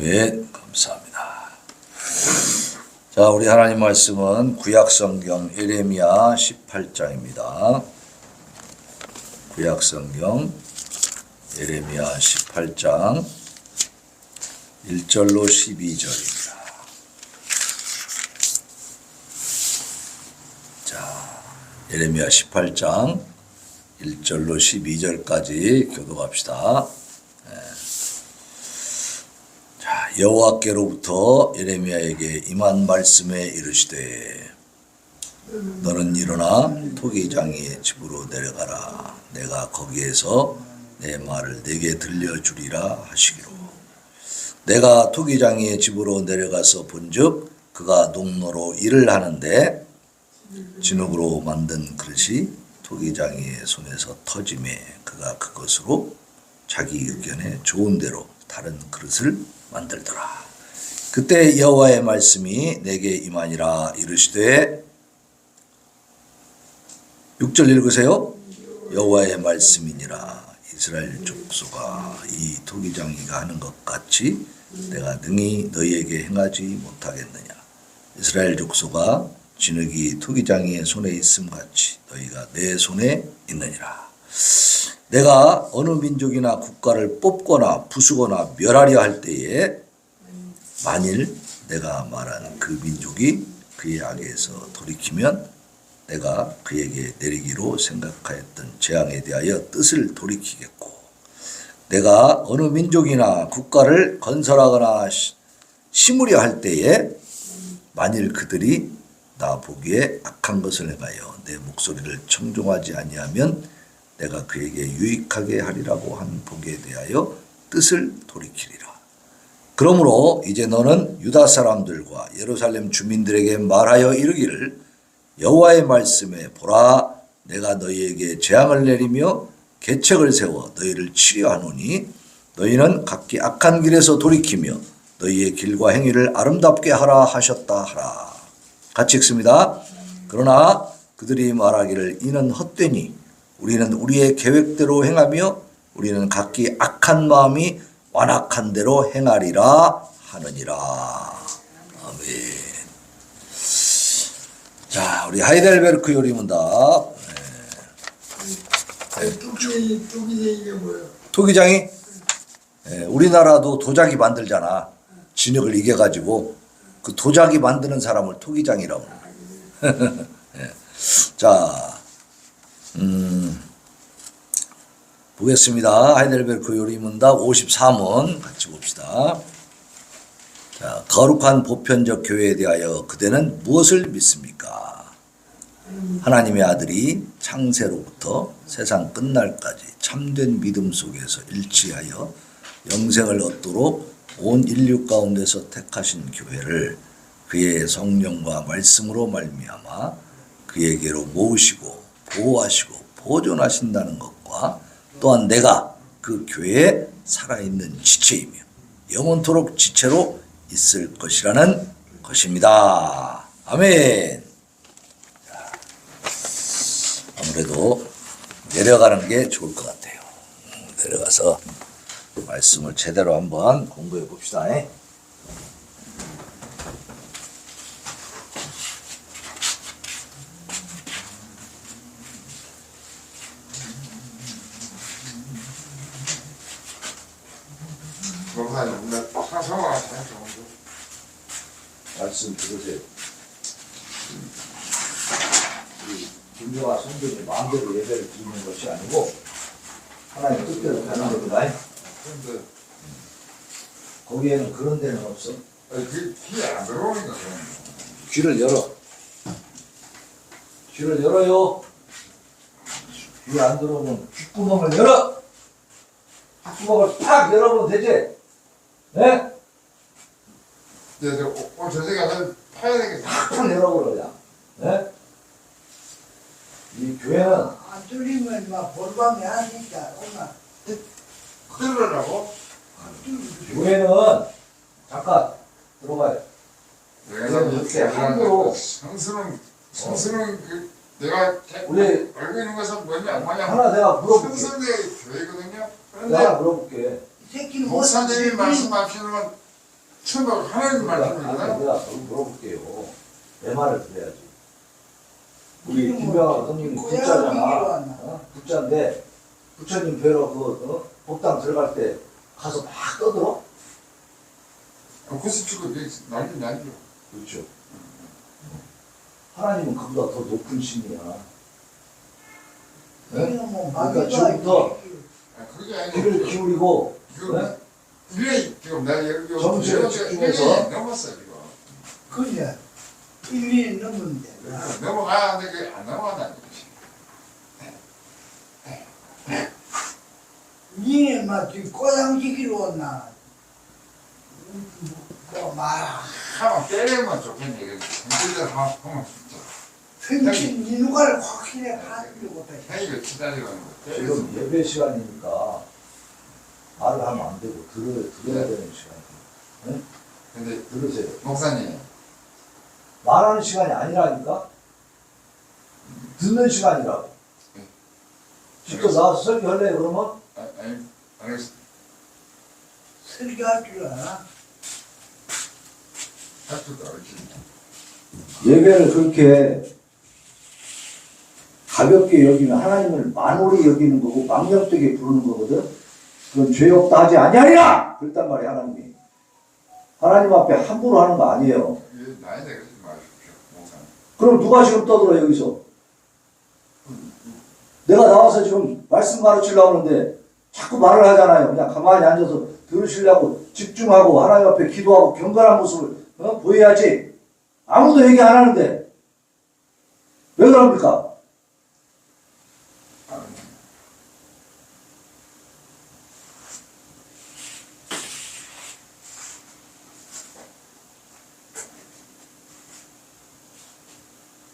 아멘. 감사합니다. 자, 우리 하나님 말씀은 구약성경 예레미야 18장입니다. 구약성경 예레미야 18장 1절로 12절입니다. 자, 예레미야 18장 1절로 12절까지 교독합시다. 여호와께로부터 예레미야에게 임한 말씀에 이르시되 너는 일어나 토기장이의 집으로 내려가라. 내가 거기에서 내 말을 네게 들려주리라 하시기로. 내가 토기장이의 집으로 내려가서 본즉 그가 농로로 일을 하는데 진흙으로 만든 그릇이 토기장이의 손에서 터짐에 그가 그것으로 자기 의견에 좋은 대로 다른 그릇을 만들더라. 그때 여호와의 말씀이 내게 임하니라. 이르시되 6절 읽으세요. 여호와의 말씀이니라. 이스라엘 족속아, 이 토기장이가 하는 것 같이 내가 능히 너희에게 행하지 못하겠느냐. 이스라엘 족속아, 진흙이 토기장이의 손에 있음 같이 너희가 내 손에 있느니라. 내가 어느 민족이나 국가를 뽑거나 부수거나 멸하려 할 때에 만일 내가 말한 그 민족이 그의 악에서 돌이키면 내가 그에게 내리기로 생각하였던 재앙에 대하여 뜻을 돌이키겠고, 내가 어느 민족이나 국가를 건설하거나 심으려 할 때에 만일 그들이 나 보기에 악한 것을 행하여 내 목소리를 청종하지 아니하면 내가 그에게 유익하게 하리라고 한 복에 대하여 뜻을 돌이키리라. 그러므로 이제 너는 유다 사람들과 예루살렘 주민들에게 말하여 이르기를 여호와의 말씀에 보라, 내가 너희에게 재앙을 내리며 계책을 세워 너희를 치려하노니 너희는 각기 악한 길에서 돌이키며 너희의 길과 행위를 아름답게 하라 하셨다 하라. 같이 읽습니다. 그러나 그들이 말하기를 이는 헛되니 우리는 우리의 계획대로 행하며 우리는 각기 악한 마음이 완악한 대로 행하리라 하느니라. 아멘. 자, 우리 하이델베르크 요리문답. 토기장이 뭐예요? 토기장이? 우리나라도 도자기 만들잖아. 진흙을 이겨가지고 그 도자기 만드는 사람을 토기장이라고. 자, 보겠습니다. 하이델베르크 요리문답 53원 같이 봅시다. 자, 거룩한 보편적 교회에 대하여 그대는 무엇을 믿습니까? 하나님의 아들이 창세로부터 세상 끝날까지 참된 믿음 속에서 일치하여 영생을 얻도록 온 인류 가운데서 택하신 교회를 그의 성령과 말씀으로 말미암아 그에게로 모으시고 보호하시고 보존하신다는 것과 또한 내가 그 교회에 살아있는 지체이며 영원토록 지체로 있을 것이라는 것입니다. 아멘. 아무래도 내려가는 게 좋을 것 같아요. 내려가서 말씀을 제대로 한번 공부해 봅시다. 말씀 들으세요. 김조와 성전이 마음대로 예배를 드리는 것이 아니고 하나님 뜻대로 가는 거다. 거기에는 그런 데는 없어. 귀에 안 들어오니까. 귀를 열어. 귀를 열어요. 귀 안 들어오면 귓구멍을 열어. 귓구멍을 팍 열어보면 되지. 네? 저녁에 한번 파야 되겠다. 팍 열어버려. 네? 이 교회는 안 뚫리면 막 볼밤이 하니까 엄마 들으라고? 교회는 잠깐 들어가요. 내가 이렇게 함부로 성스러운 그 내가 우리 알고 있는 것은 뭐냐? 하나 내가 물어볼게. 성스러운 교회거든요. 내가 물어볼게. 이 새끼는 목사님이 말씀하시는 건 천국 하나님 말씀입니다. 내가 물어볼게요. 내 말을 들어야지. 우리 김병아 선생님 부자잖아. 부자인데 부처님 뵈러 법당 들어갈 때 가서 막 떠들어? 그것이 지금 난리. 그렇죠. 하나님은 그보다 더 높은 신이야. 우리는 뭐 그러니까 마귀가 지금부터 그게 귀를 아니고 기울이고 지금 일년이 지금 내가 여기 정신을 집중해서. 넘었어 지금. 그래 1년이 넘는데 넘어가야 하는데 안 넘어간다는 거지. 니네 막 지금 고향지기로 왔나 뭐 말아 하면 때리면 좋겠네. 이거 힘들어 하면 평신 니 누가를 확실히 가지고 못해 행위를 기다리고 있는 거. 지금 예배 시간이니까 말을 하면 안 되고 들어야 되는 시간이에요. 근데 들으세요. 목사님 말하는 시간이 아니라니까? 듣는 시간이라고. 직접 나와서 설교할래 그러면? 아니 알겠어. 설교할 줄 알아? 할 줄도 알지. 예배를 그렇게 가볍게 여기면 하나님을 만홀히 여기는 거고 망령되게 부르는 거거든. 그건 죄 없다 하지 아니하리라! 그랬단 말이야 하나님이. 하나님 앞에 함부로 하는 거 아니에요. 나이에 그러지 마십시오 목사님. 그럼 누가 지금 떠들어 여기서? 내가 나와서 지금 말씀 가르치려고 하는데 자꾸 말을 하잖아요. 그냥 가만히 앉아서 들으시려고 집중하고 하나님 앞에 기도하고 경건한 모습을 보여야지. 아무도 얘기 안 하는데 왜 그럽니까?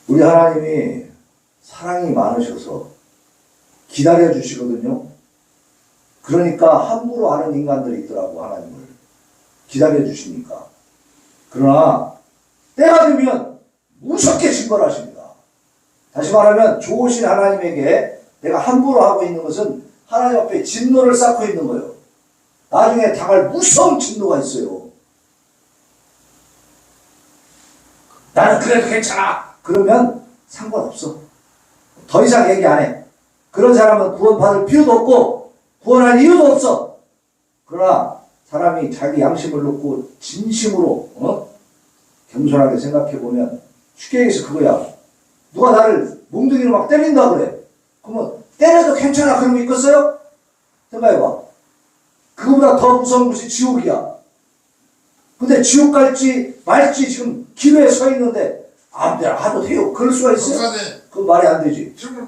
우리 하나님이 사랑이 많으셔서 기다려 주시거든요. 그러니까 함부로 하는 인간들이 있더라고 하나님을 기다려 주시니까. 그러나 때가 되면 무섭게 징벌하십니다. 다시 말하면 좋으신 하나님에게 내가 함부로 하고 있는 것은 하나님 앞에 진노를 쌓고 있는 거예요. 나중에 당할 무서운 진노가 있어요. 나는 그래도 괜찮아. 그러면 상관없어. 더 이상 얘기 안 해. 그런 사람은 구원받을 필요도 없고 구원할 이유도 없어. 그러나 사람이 자기 양심을 놓고 진심으로 겸손하게 생각해보면 쉽게 얘기해서 그거야. 누가 나를 몽둥이로 막 때린다 그래. 그러면 때려도 괜찮아 그럼 믿겠어요? 생각해봐. 그거보다 더 무서운 것이 지옥이야. 근데 지옥 갈지 말지 지금 기로에 서 있는데 아무데나 가도 돼요. 그럴 수가 있어요? 목사님 그건 말이 안 되지. 지금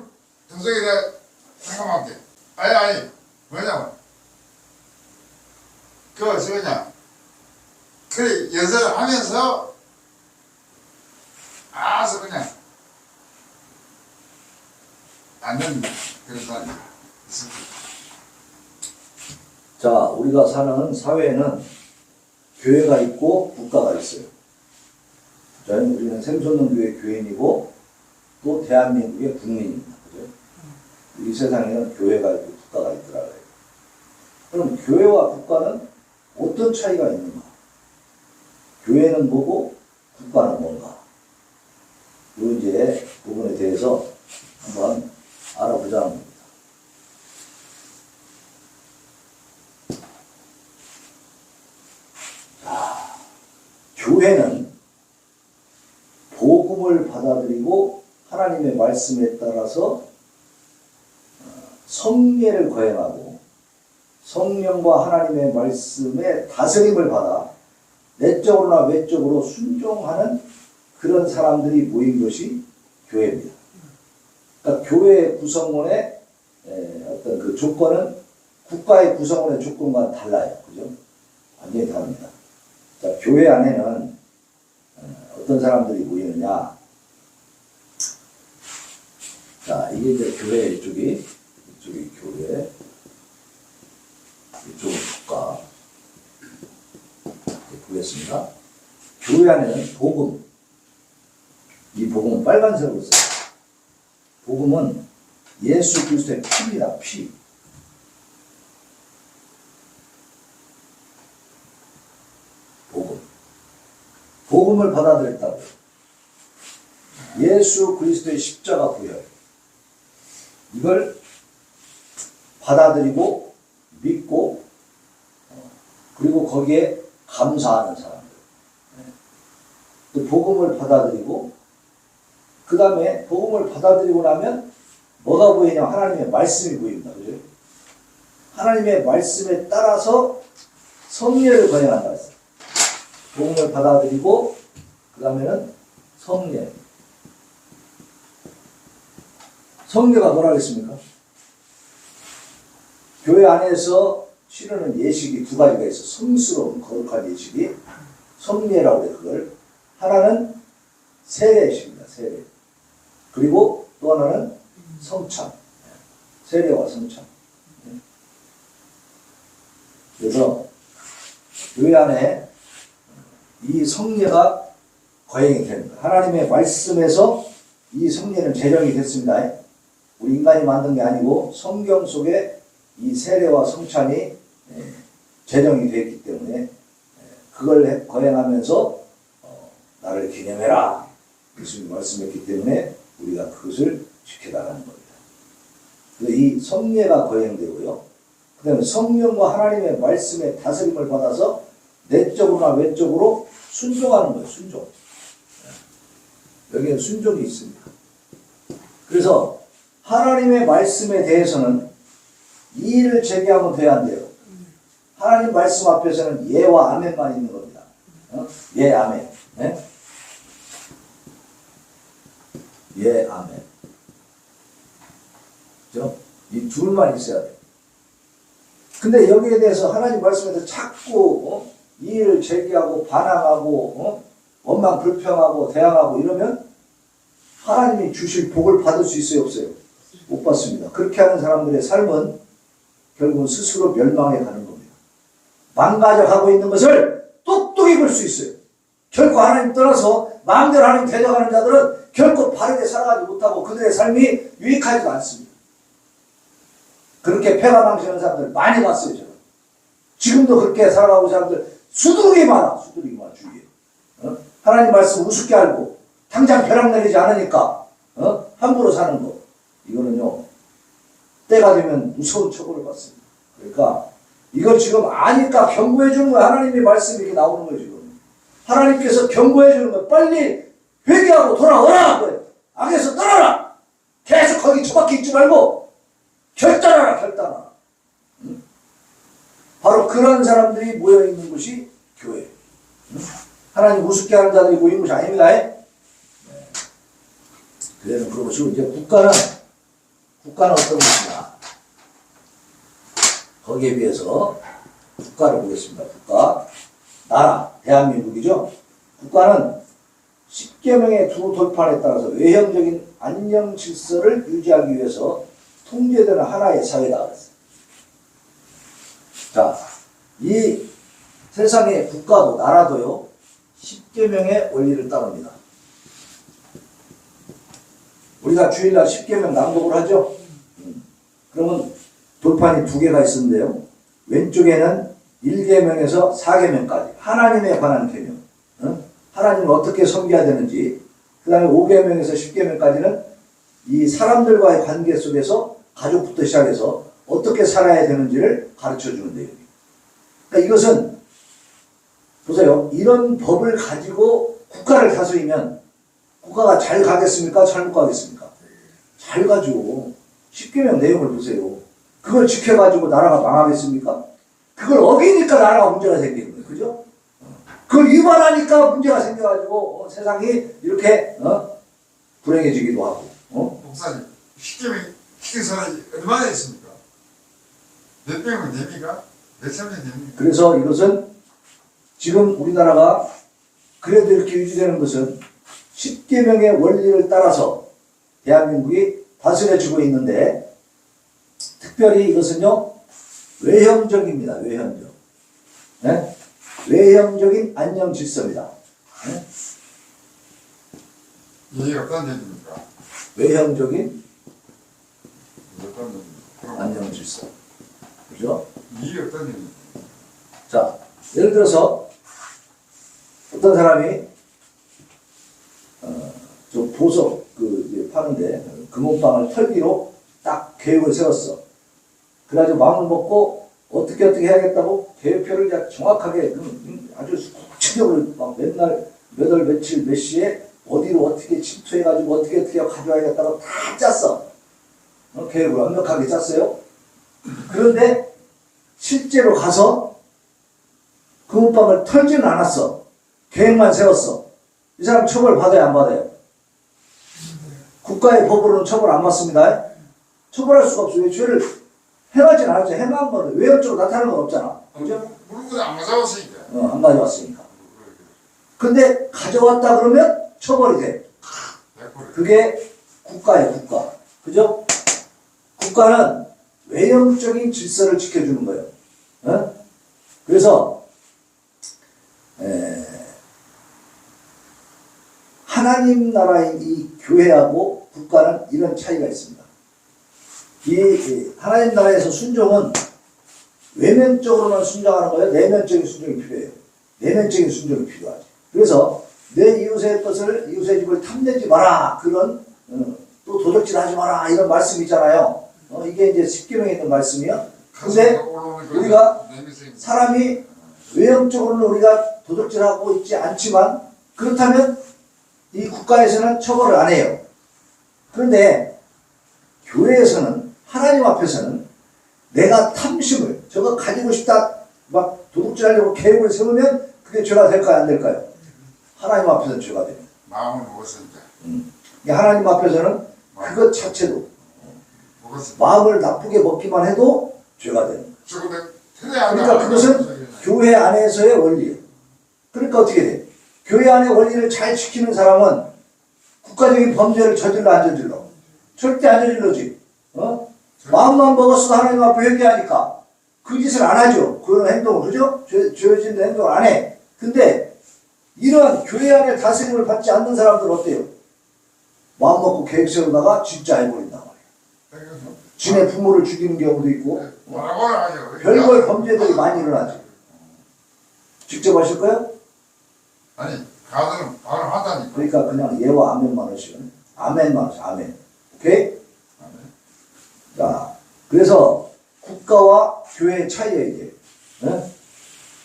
동생이 내가 생각할게. 아니 뭐냐면 저거냐 그래 연설을 하면서 아서 그냥 안 됩니다. 그런 사람이 있습니다. 자, 우리가 사는 사회에는 교회가 있고 국가가 있어요. 자, 우리는 생존능교회 교인이고 또 대한민국의 국민입니다. 그죠? 이 세상에는 교회가 있고 국가가 있더라고요. 그럼 교회와 국가는 어떤 차이가 있는가? 교회는 뭐고 국가는 뭔가? 이 이제 부분에 대해서 한번 알아보자는 겁니다. 자, 교회는 복음을 받아들이고 하나님의 말씀에 따라서 성례를 거행하고 성령과 하나님의 말씀에 다스림을 받아 내적으로나 외적으로 순종하는 그런 사람들이 모인 것이 교회입니다. 그러니까 교회의 구성원의 어떤 그 조건은 국가의 구성원의 조건과는 달라요. 그죠? 완전히 다릅니다. 자, 교회 안에는 어떤 사람들이 모이느냐? 자, 이게 이제 교회 이쪽이 교회, 이쪽은 국가. 이렇게 보겠습니다. 교회 안에는 복음. 이 복음은 빨간색으로 써요. 복음은 예수 그리스도의 피입니다. 피. 복음. 복음을 받아들였다고. 예수 그리스도의 십자가 구현. 이걸 받아들이고 믿고 그리고 거기에 감사하는 사람들. 또 복음을 받아들이고 그 다음에 복음을 받아들이고 나면 뭐가 보이냐? 하나님의 말씀이 보입니다. 그죠? 하나님의 말씀에 따라서 성례를 거행한다 했어요. 복음을 받아들이고 그 다음에는 성례. 성례가 뭐라 그랬습니까? 교회 안에서 치르는 예식이 두 가지가 있어. 성스러운 거룩한 예식이 성례라고 해요. 그걸 하나는 세례식입니다. 세례. 그리고 또 하나는 성찬. 세례와 성찬. 그래서 교회 안에 이 성례가 거행이 됩니다. 하나님의 말씀에서 이 성례는 제정이 됐습니다. 우리 인간이 만든 게 아니고 성경 속에 이 세례와 성찬이 제정이 되었기 때문에 그걸 거행하면서 나를 기념해라. 예수님이 말씀했기 때문에 우리가 그것을 지켜나가는 겁니다. 이 성례가 거행되고요. 그 다음에 성령과 하나님의 말씀의 다스림을 받아서 내적으로나 외적으로 순종하는 거예요. 순종. 여기에 순종이 있습니다. 그래서 하나님의 말씀에 대해서는 이의를 제기하면 돼야 안 돼요. 하나님 말씀 앞에서는 예와 아멘만 있는 겁니다. 예, 아멘. 네? 예, 아멘. 그죠? 이 둘만 있어야 돼요. 근데 여기에 대해서 하나님 말씀에서 자꾸 이의를 제기하고 반항하고 원망 불평하고 대항하고 이러면 하나님이 주실 복을 받을 수 있어요, 없어요? 못 받습니다. 그렇게 하는 사람들의 삶은 결국은 스스로 멸망해 가는 겁니다. 망가져가고 있는 것을 똑똑히 볼 수 있어요. 결코 하나님 떠나서 마음대로 하나님 대적하는 자들은 결코 바르게 살아가지 못하고 그들의 삶이 유익하지도 않습니다. 그렇게 패가망신하는 사람들 많이 봤어요, 저는. 지금도 그렇게 살아가고 있는 사람들 수두룩이 많아, 수두룩이 많아, 주위에. 하나님 말씀 우습게 알고 당장 벼락 내리지 않으니까 함부로 사는 거. 이거는요, 때가 되면 무서운 처벌을 받습니다. 그러니까 이걸 지금 아니까 경고해 주는 거야. 하나님의 말씀이 이렇게 나오는 거예요, 지금. 하나님께서 경고해 주는 거야. 빨리 회개하고 돌아오라! 거예요. 악에서 떠나라! 계속 거기 처박혀 있지 말고 결단하라, 결단하라. 바로 그런 사람들이 모여있는 곳이 교회. 하나님 우습게 하는 자들이 모이는 곳이 아닙니다. 그래는 그런 것이고, 이제 국가는 어떤 것이냐. 거기에 비해서 국가를 보겠습니다. 국가, 나라, 대한민국이죠. 국가는 10계명의 두 돌판에 따라서 외형적인 안녕 질서를 유지하기 위해서 통제되는 하나의 사회다. 자, 이 세상의 국가도 나라도요, 10계명의 원리를 따릅니다. 우리가 주일날 10계명 낭독을 하죠. 그러면 돌판이 두 개가 있었는데요. 왼쪽에는 1계명에서 4계명까지 하나님에 관한 계명, 하나님을 어떻게 섬겨야 되는지, 그 다음에 5계명에서 10계명까지는 이 사람들과의 관계 속에서 가족부터 시작해서 어떻게 살아야 되는지를 가르쳐주는 내용이에요. 그러니까 이것은 보세요. 이런 법을 가지고 국가를 다스리면 국가가 잘 가겠습니까? 잘 못 가겠습니까? 잘 가죠. 10계명 내용을 보세요. 그걸 지켜가지고 나라가 망하겠습니까? 그걸 어기니까 나라가 문제가 생기는 거예요. 그죠? 그걸 위반하니까 문제가 생겨가지고 세상이 이렇게 불행해지기도 하고. 목사님, 10계명 지켜서는 얼마나 있습니까? 몇 명은 됩니까? 몇 천명 됩니까? 그래서 이것은 지금 우리나라가 그래도 이렇게 유지되는 것은 10계명의 원리를 따라서 대한민국이 다스려지고 있는데, 특별히 이것은요, 외형적입니다. 외형적. 네? 외형적인 안녕 질서입니다. 네? 이게 어떤 얘기입니까? 외형적인 어떤 얘기입니까? 안녕 질서. 그죠? 이게 어떤 얘기입니까? 자, 예를 들어서 어떤 사람이 저 보석 이제 파는데 금은방을 털기로 딱 계획을 세웠어. 그래가지고 마음을 먹고 어떻게 해야겠다고 계획표를 그냥 정확하게 아주 구체적으로 막 맨날 몇 월 며칠 몇 시에 어디로 어떻게 침투해가지고 어떻게 가져와야겠다고 다 짰어. 계획을 완벽하게 짰어요. 그런데 실제로 가서 금은방을 털지는 않았어. 계획만 세웠어. 이 사람 처벌 받아야 안 받아요? 국가의 법으로는 처벌 안 받습니다. 처벌할 수가 없어요. 죄를 행하진 않았죠. 행한 거는 외형적으로 나타나는 건 없잖아. 그죠? 물건 안 가져왔으니까. 안 가져왔으니까. 근데 가져왔다 그러면 처벌이 돼. 그게 국가예요, 국가. 그죠? 국가는 외형적인 질서를 지켜주는 거예요. 어? 그래서 하나님 나라의 이 교회하고 국가는 이런 차이가 있습니다. 이 하나님 나라에서 순종은 외면적으로만 순종하는 거예요. 내면적인 순종이 필요해요. 내면적인 순종이 필요하지. 그래서 내 이웃의 것을 이웃의 집을 탐내지 마라. 그런 또 도적질하지 마라. 이런 말씀이 있잖아요. 이게 이제 십계명에 있는 말씀이야. 근데 우리가 사람이 외형적으로는 우리가 도적질하고 있지 않지만 그렇다면 이 국가에서는 처벌을 안 해요. 그런데 교회에서는 하나님 앞에서는 내가 탐심을 저거 가지고 싶다 막 도둑질하려고 계획을 세우면 그게 죄가 될까요 안 될까요? 하나님 앞에서는 죄가 됩니다. 마음을 먹었으니까. 하나님 앞에서는 그것 자체도 마음을 나쁘게 먹기만 해도 죄가 됩니다. 그러니까 그것은 교회 안에서의 원리예요. 그러니까 어떻게 돼? 교회 안의 원리를 잘 지키는 사람은 국가적인 범죄를 저질러 안 저질러? 절대 안 저질러지. 마음만 먹었어도 하나님 앞에 회개하니까 그 짓을 안 하죠. 그런 행동을. 그죠? 죄진 행동을 안 해. 근데 이런 교회 안에 다스림을 받지 않는 사람들은 어때요? 마음 먹고 계획 세우다가 진짜 해버린단 말이에요. 지네 부모를 죽이는 경우도 있고 별걸 범죄들이 많이 일어나죠. 직접 하실까요? 아니 가드는 바로 하다니까. 그러니까 그냥 예와 아멘만 하시면 아멘만 하세요. 아멘. 오케이? 아멘. 자, 그래서 국가와 교회의 차이예요 이게. 네?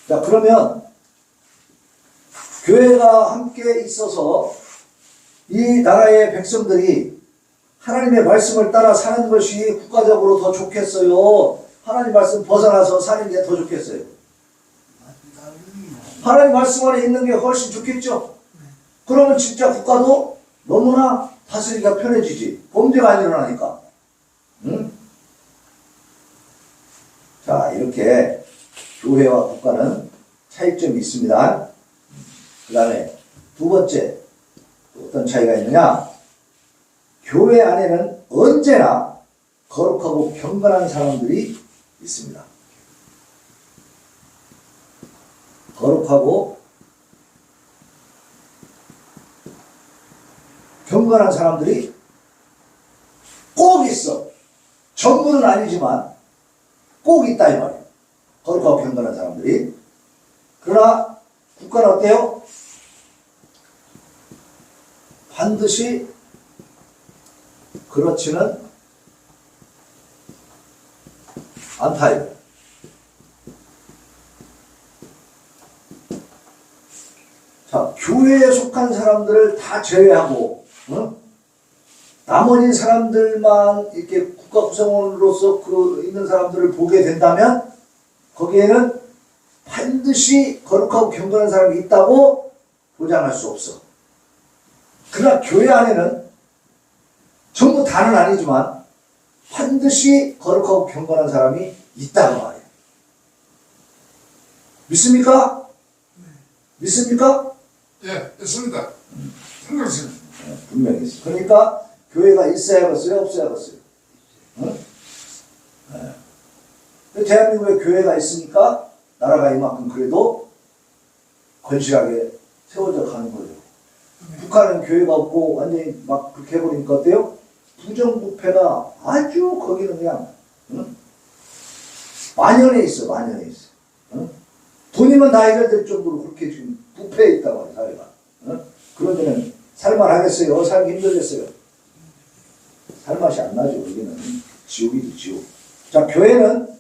자, 그러면 교회가 함께 있어서 이 나라의 백성들이 하나님의 말씀을 따라 사는 것이 국가적으로 더 좋겠어요? 하나님 말씀 벗어나서 사는 게 더 좋겠어요? 하나님 말씀 안에 있는 게 훨씬 좋겠죠? 그러면 진짜 국가도 너무나 다스리기가 편해지지. 범죄가 안 일어나니까. 응? 자, 이렇게 교회와 국가는 차이점이 있습니다. 그 다음에 두 번째, 어떤 차이가 있느냐? 교회 안에는 언제나 거룩하고 경건한 사람들이 있습니다. 거룩하고 경건한 사람들이 꼭 있어. 전부는 아니지만 꼭 있다 이 말이에요. 거룩하고 경건한 사람들이. 그러나 국가는 어때요? 반드시 그렇지는 않다. 자, 교회에 속한 사람들을 다 제외하고, 나머지 사람들만 이렇게 국가 구성원으로서 있는 사람들을 보게 된다면, 거기에는 반드시 거룩하고 경건한 사람이 있다고 보장할 수 없어. 그러나 교회 안에는 전부 다는 아니지만 반드시 거룩하고 경건한 사람이 있다고 말이에요. 믿습니까? 믿습니까? 예, 있습니다. 상관없습니다. 분명히 있어요. 그러니까 교회가 있어야겠어요? 없어야겠어요? 응? 네. 대한민국에 교회가 있으니까 나라가 이만큼 그래도 건실하게 세워져 가는 거예요. 북한은 교회가 없고 완전히 막 그렇게 해버리니까 어때요? 부정부패가 아주 거기는 그냥 만연해 있어. 만연해 있어. 돈이면 다 해결될 정도로 그렇게 지금 부패해 있다고 해요, 사회가. 그런 데는 살만하겠어요? 살기 힘들겠어요? 살맛이 안 나죠. 여기는 지옥이지 지옥. 자, 교회는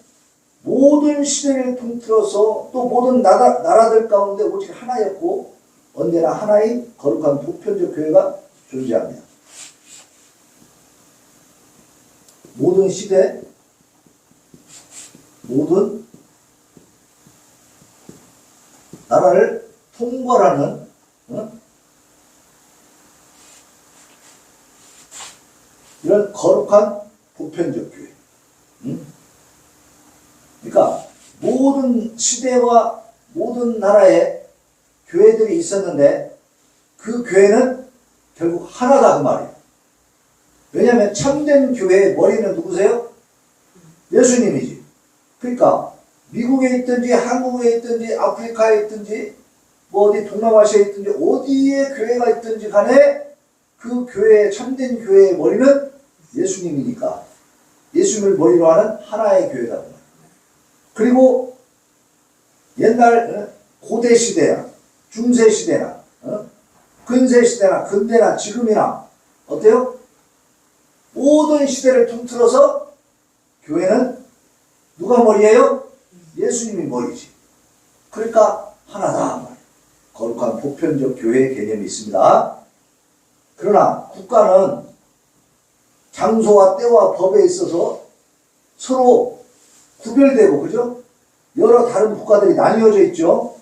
모든 시대를 통틀어서 또 모든 나라들 가운데 오직 하나였고 언제나 하나의 거룩한 보편적 교회가 존재합니다. 모든 시대, 모든 나라를 통괄하는 이런 거룩한 보편적 교회. 그러니까 모든 시대와 모든 나라에 교회들이 있었는데 그 교회는 결국 하나다 그 말이에요. 왜냐하면 참된 교회의 머리는 누구세요? 예수님이지. 그러니까 미국에 있든지 한국에 있든지 아프리카에 있든지 뭐 어디 동남아시아에 있든지 어디에 교회가 있든지 간에 그 교회의 참된 교회의 머리는 예수님이니까 예수님을 머리로 하는 하나의 교회다. 그리고 옛날 고대 시대나 중세 시대나 근세 시대나 근대나 지금이나 어때요? 모든 시대를 통틀어서 교회는 누가 머리예요? 예수님이 머리지. 그러니까 하나다. 거룩한 보편적 교회의 개념이 있습니다. 그러나 국가는 장소와 때와 법에 있어서 서로 구별되고, 그죠? 여러 다른 국가들이 나뉘어져 있죠.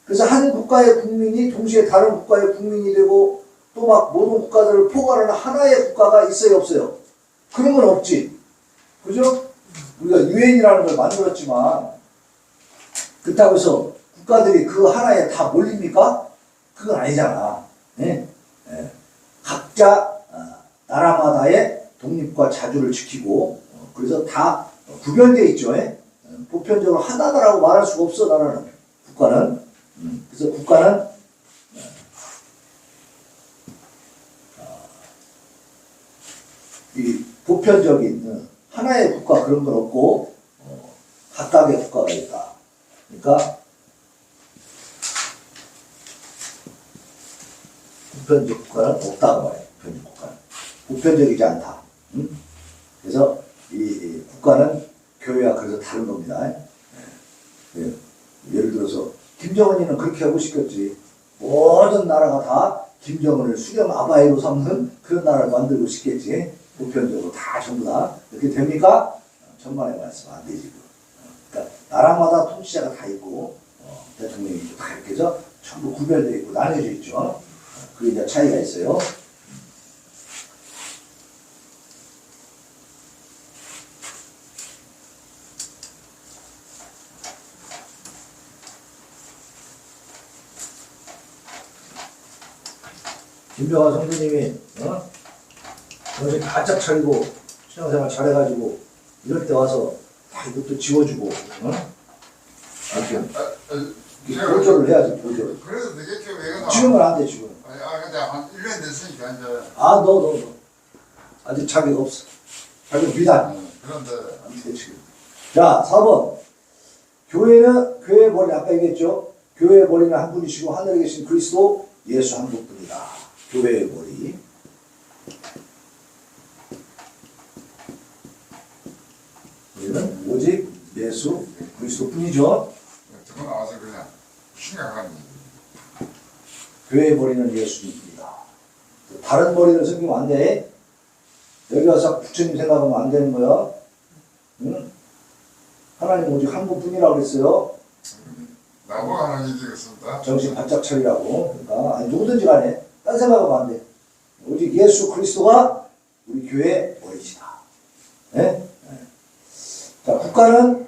그래서 한 국가의 국민이 동시에 다른 국가의 국민이 되고 또 막 모든 국가들을 포괄하는 하나의 국가가 있어요, 없어요? 그런 건 없지. 그죠? 우리가 유엔이라는 걸 만들었지만 그렇다고 해서 국가들이 그 하나에 다 몰립니까? 그건 아니잖아. 예? 예. 각자 나라마다의 독립과 자주를 지키고 그래서 다 구별되어 있죠. 예? 보편적으로 하나다라고 말할 수가 없어, 나라는. 국가는. 그래서 국가는 이 보편적인 하나의 국가 그런 건 없고 각각의 국가가 있다. 그러니까 보편적 국가는 없다고 말해요. 보편적 국가는 보편적이지 않다. 그래서 이 국가는 교회와 그래서 다른 겁니다. 예. 예를 들어서 김정은이는 그렇게 하고 싶겠지. 모든 나라가 다 김정은을 수령 아바이로 삼는 그런 나라를 만들고 싶겠지. 보편적으로 다 전부 다 이렇게 됩니까? 천만의 말씀 안 되지. 그러니까 나라마다 통치자가 다 있고 대통령이 있고 다 이렇게 해서 전부 구별되어 있고 나뉘어져 있죠. 그게 이제 차이가 있어요. 김병환 성도님이 정신 바짝 차리고 신앙생활 잘해가지고 이럴 때 와서 다 이것도 지워주고 이렇게 보조를 해야지. 보조를. 그래서 되겠죠. 왜가 지금은 안 돼. 지금. 근데 한 1년 됐으니까 이제. 너 아직 자격 없어. 자격 미단. 그런데 안 돼, 지금. 자, 4번. 교회의 머리 아까 얘기했죠. 교회의 머리는 한 분이시고 하늘에 계신 그리스도 예수 한 분뿐이다. 교회의 머리. 우리는 오직 예수 그리스도 뿐이죠. 듣고 나와서 그냥 심각한 교회의 머리는 예수님입니다. 다른 머리를 섬기면 안 돼. 여기 와서 부처님 생각하면 안 되는 거야. 응? 하나님 오직 한 분뿐이라고 그랬어요. 나보고 하는 얘기겠습니다. 정신 바짝 차리라고. 그러니까 아니, 누구든지 간에 딴 생각하면 안 돼. 오직 예수 그리스도가 우리 교회의 머리시다. 네? 자, 국가는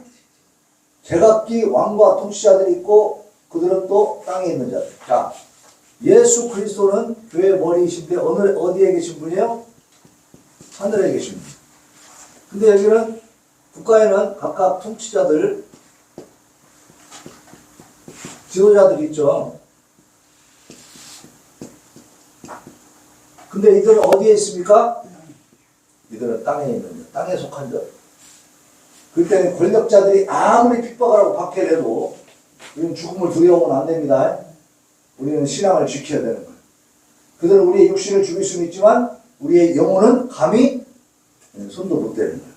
제각기 왕과 통치자들이 있고 그들은 또 땅에 있는 자들. 자, 예수 그리스도는 교회의 머리이신데 어디에 계신 분이에요? 하늘에 계신 분. 근데 여기는 국가에는 각각 통치자들, 지도자들이 있죠. 근데 이들은 어디에 있습니까? 이들은 땅에 있는 자, 땅에 속한 자. 그때 권력자들이 아무리 핍박을 하고 박해를 해도 우리는 죽음을 두려워하면 안 됩니다. 우리는 신앙을 지켜야 되는 거예요. 그들은 우리의 육신을 죽일 수는 있지만 우리의 영혼은 감히 손도 못 대는 거예요.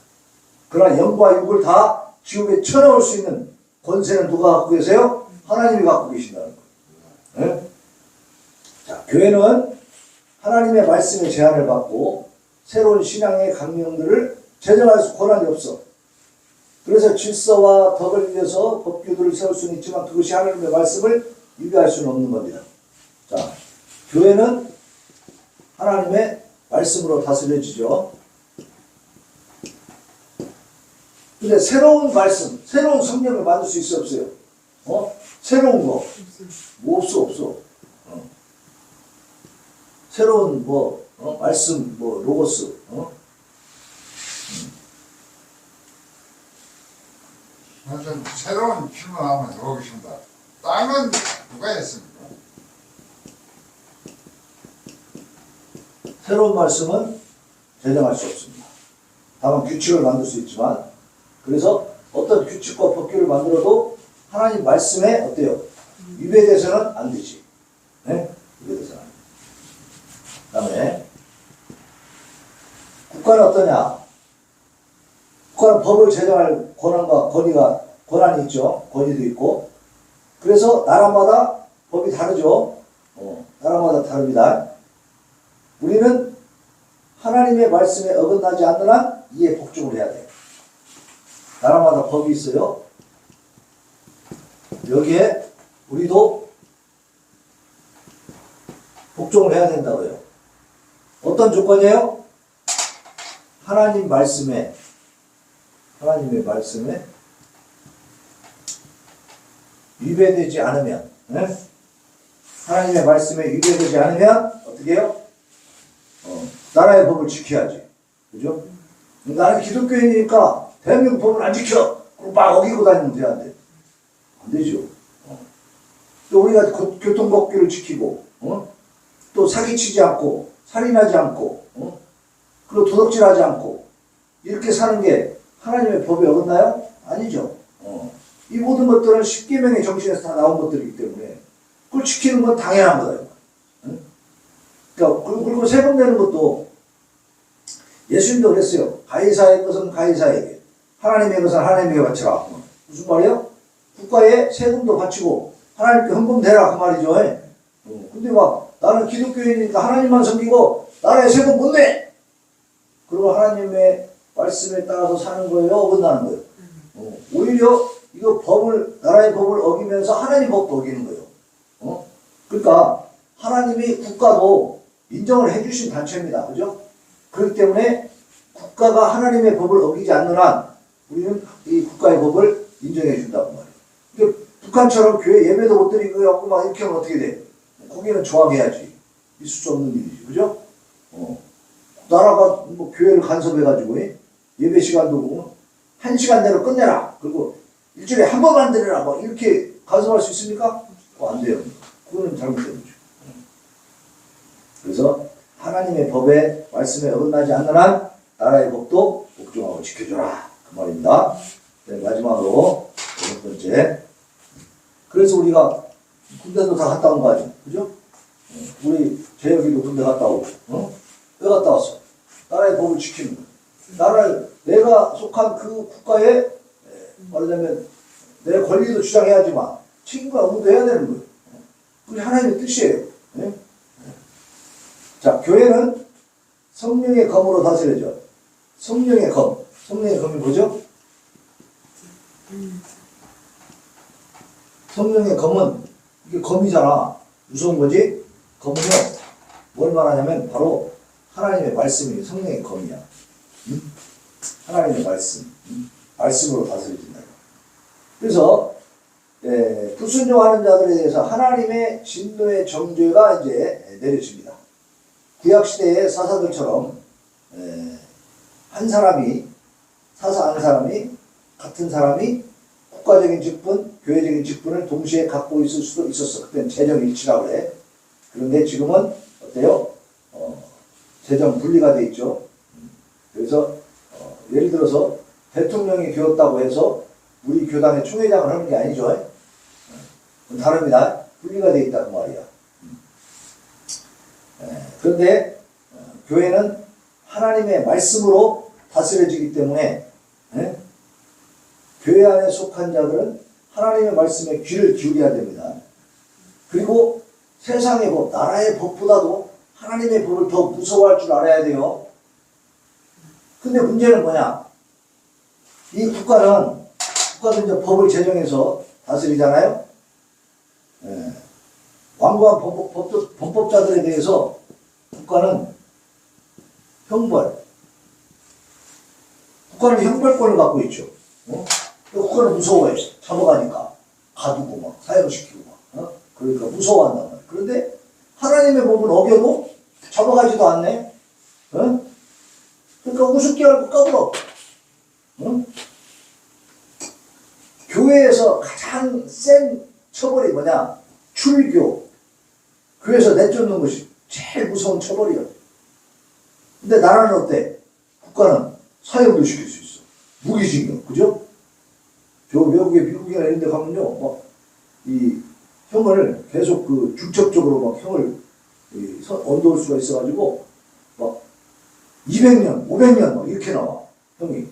그러나 영과 육을 다 지옥에 쳐넣을 수 있는 권세는 누가 갖고 계세요? 하나님이 갖고 계신다는 거예요. 네? 자, 교회는 하나님의 말씀의 제한을 받고 새로운 신앙의 강령들을 제정할 수 권한이 없어. 그래서 질서와 덕을 위해서 법규들을 세울 수는 있지만 그것이 하나님의 말씀을 위배할 수는 없는 겁니다. 자, 교회는 하나님의 말씀으로 다스려지죠. 근데 새로운 말씀, 새로운 성령을 만들 수 있어 없어요? 새로운 거. 뭐 없어. 새로운 말씀, 로고스. 저는 새로운 질문 한번 해보겠습니다. 땅은 누가 했습니까? 새로운 말씀은 제정할 수 없습니다. 다만 규칙을 만들 수 있지만, 그래서 어떤 규칙과 법규를 만들어도 하나님 말씀에 어때요? 위배돼서는 안 되지. 네? 위배돼서는 안 돼. 그 다음에 국가는 어떠냐? 국가는 법을 제정할 권한과 권한이 있죠. 권위도 있고. 그래서 나라마다 법이 다르죠. 나라마다 다릅니다. 우리는 하나님의 말씀에 어긋나지 않는 한 이에 복종을 해야 돼요. 나라마다 법이 있어요. 여기에 우리도 복종을 해야 된다고요. 어떤 조건이에요? 하나님의 말씀에 위배되지 않으면, 네? 하나님의 말씀에 위배되지 않으면 어떻게 해요? 나라의 법을 지켜야지. 그죠? 나는 기독교인이니까 대한민국 법을 안 지켜. 그럼 막 어기고 다니면 돼야 돼. 안 되죠. 또 우리가 교통법규를 지키고, 또 사기치지 않고, 살인하지 않고, 그리고 도둑질하지 않고, 이렇게 사는 게 하나님의 법에 어긋나요? 아니죠. 이 모든 것들은 십계명의 정신에서 다 나온 것들이기 때문에 그걸 지키는 건 당연한 거예요. 그러니까 그리고 세금 내는 것도 예수님도 그랬어요. 가이사의 것은 가이사에게, 하나님의 것은 하나님에게 바치라. 무슨 말이에요? 국가에 세금도 바치고 하나님께 헌금 대라 그 말이죠. 근데 막 나는 기독교인이니까 하나님만 섬기고 나라에 세금 못 내. 그리고 하나님의 말씀에 따라서 사는 거예요? 어긋나는 거예요? 오히려 이거 나라의 법을 어기면서 하나님 법도 어기는 거예요. 그러니까 하나님이 국가도 인정을 해주신 단체입니다. 그죠? 그렇기 때문에 국가가 하나님의 법을 어기지 않는 한 우리는 이 국가의 법을 인정해 준다고 말이에요. 그러니까 북한처럼 교회 예배도 못 드리고 하고 막 이렇게 하면 어떻게 돼? 거기는 저항해야지. 있을 수 없는 일이지. 그죠? 나라가 교회를 간섭해가지고 예배 시간도 1시간 내로 끝내라. 그리고 일주일에 한 번만 드리라. 뭐 이렇게 간섭할 수 있습니까? 안 돼요. 그거는 잘못된 거죠. 그래서 하나님의 법에 말씀에 어긋나지 않는 한 나라의 법도 복종하고 지켜줘라. 그 말입니다. 네, 마지막으로 6번째. 그래서 우리가 군대도 다 갔다 온 거 아니에요? 그죠? 우리 재혁이도 군대 갔다 오고, 왜 갔다 왔어? 나라의 법을 지키는 거예요. 내가 속한 그 국가에, 말하자면, 내 권리도 주장해야지만, 책임과 의무도 해야 되는 거예요. 그게 하나님의 뜻이에요. 네? 자, 교회는 성령의 검으로 다스려져. 성령의 검. 성령의 검이 뭐죠? 성령의 검은, 이게 검이잖아. 무서운 거지? 검은요, 뭘 말하냐면, 바로 하나님의 말씀이에요. 성령의 검이야. 하나님의 말씀. 말씀으로 다스려진다. 그래서, 불순종하는 자들에 대해서 하나님의 진노의 정죄가 이제 내려집니다. 구약시대의 사사들처럼, 사사 한 사람이, 같은 사람이 국가적인 직분, 교회적인 직분을 동시에 갖고 있을 수도 있었어. 그때는 재정일치라고 그래. 그런데 지금은 어때요? 재정 분리가 돼 있죠. 그래서 예를 들어서 대통령이 되었다고 해서 우리 교단의 총회장을 하는 게 아니죠. 다릅니다. 분리가 돼 있다는 말이야. 그런데 교회는 하나님의 말씀으로 다스려지기 때문에 교회 안에 속한 자들은 하나님의 말씀에 귀를 기울여야 됩니다. 그리고 세상의 법, 나라의 법보다도 하나님의 법을 더 무서워할 줄 알아야 돼요. 근데 문제는 뭐냐? 이 국가도 이제 법을 제정해서 다스리잖아요. 완고한 범법자들에 대해서 국가는 형벌권을 갖고 있죠. 국가는 무서워해. 잡아가니까 가두고 막 사형시키고 막. 그러니까 무서워한단 말이야. 그런데 하나님의 법은 어겨도 잡아가지도 않네. 그러니까 우습게 알고 까불어. 교회에서 가장 센 처벌이 뭐냐? 출교. 교회에서 내쫓는 것이 제일 무서운 처벌이야. 근데 나라는 어때? 국가는 사형도 시킬 수 있어. 무기징역, 그죠? 저 외국에 미국이나 이런 데 가면요, 막, 이 형을 계속 중첩적으로 막 형을 언도할 수가 있어가지고, 막, 200년, 500년 막 이렇게 나와. 형이.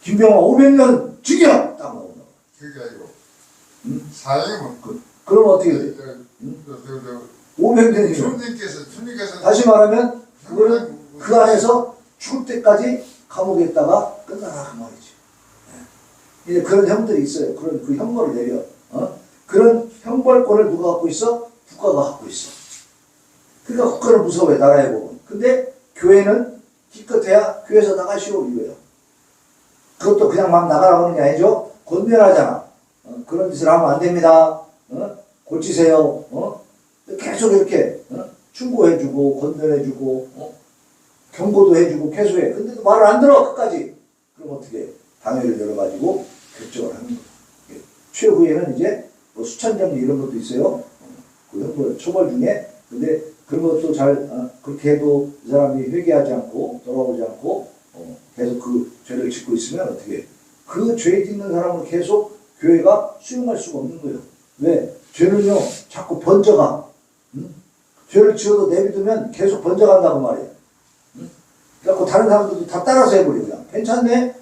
김병화 500년 징역! 딱 나온다. 그게 아니고, 사형은, 그럼 어떻게 돼? 500년이면. 주님께서, 다시 말하면, 그거는 그 안에서 죽을 때까지 감옥에 있다가 끝나라 그 말이지. 이제 그런 형들이 있어요. 그런 그 형벌을 내려. 그런 형벌권을 누가 갖고 있어? 국가가 갖고 있어. 그러니까 국가를 무서워해, 나라의 법은. 근데 교회는 기껏해야 교회에서 나가시오 이거예요. 그것도 그냥 막 나가라고 하는 게 아니죠. 권면하잖아. 그런 짓을 하면 안 됩니다. 고치세요. 계속 이렇게 충고해주고 권면해주고 경고도 해주고 계속해. 근데도 말을 안 들어 끝까지. 그럼 어떻게 해? 당회를 열어가지고 결정을 하는 거예요. 최후에는 이제 뭐 수천정리 이런 것도 있어요. 그 형벌 처벌 중에. 근데 그런 것도 잘 그렇게 해도 이 사람이 회개하지 않고 돌아오지 않고 계속 그 죄를 짓고 있으면 어떻게 해? 그 죄 짓는 사람을 계속 교회가 수용할 수가 없는 거예요. 왜? 죄는요 자꾸 번져가. 죄를 지어도 내비두면 계속 번져간다고 말이에요. 그래갖고 다른 사람들도 다 따라서 해버려. 그냥 괜찮네.